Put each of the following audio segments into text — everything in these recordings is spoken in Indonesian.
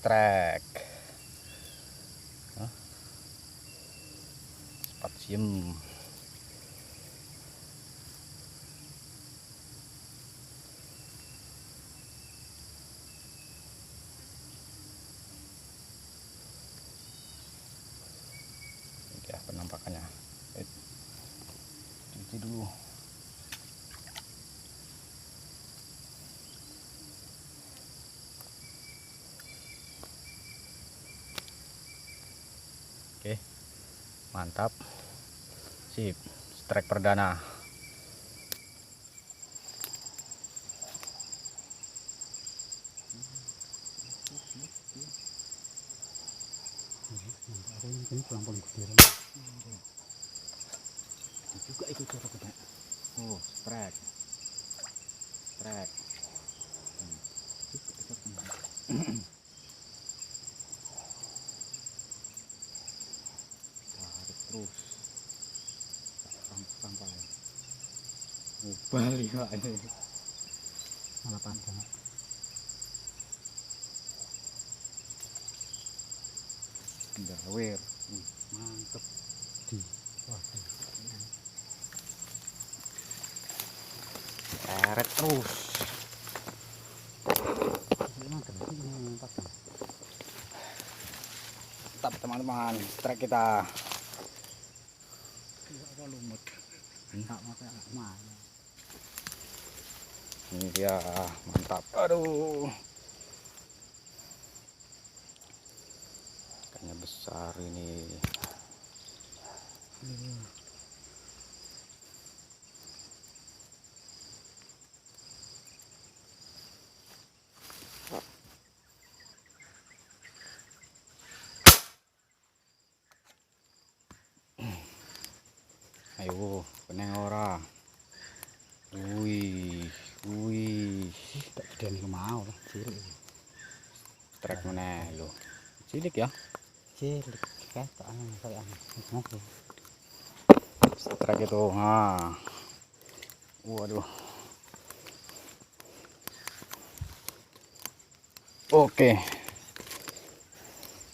Trek spasium. Ini ya penampakannya. Cuci dulu. Oke, mantap, sip, strike perdana. Juga ikut cara kuda. Oh, strike, strike. Tarik terus sampai balik pak, malah panjang. Gawer, mantep di seret terus. Mantap teman-teman, strike kita. Ini dia, mantap. Aduh, ikannya besar ini. Ayo, peneng ora. Wih, wih. Tak gede nih mau lah, cilik. Strike meneh lho. Cilik ya? Cilik, ketok anu kayak anu. Strike itu, nah. Waduh. Oke.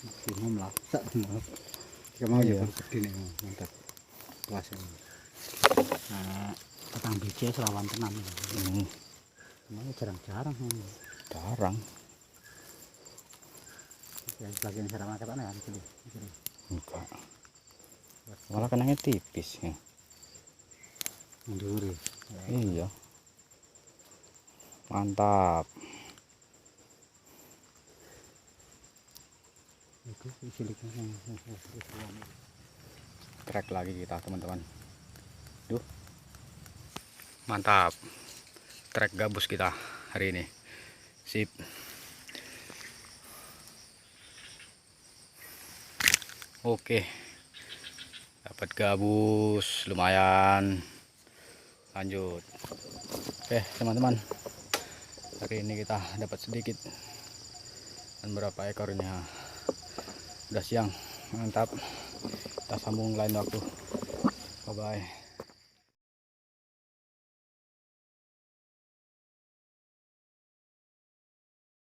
Maksimum lah. Tak mau. Kamu ya gede nih, mantap. Kelasnya. Nah, petang biji serawan tenan. Ini jarang-jarang. Jarang. Ya sebagian serawan apa ya? Enggak. Malah kenanya tipis ya. Mundur. Iya. Mantap. Itu siliknya. Trek lagi kita teman-teman. Duh, mantap, trek gabus kita hari ini, sip. Oke, dapat gabus lumayan. Lanjut. Oke teman-teman, hari ini kita dapat sedikit dan berapa ekornya. Udah siang, mantap. Kita sambung lain waktu. Bye bye.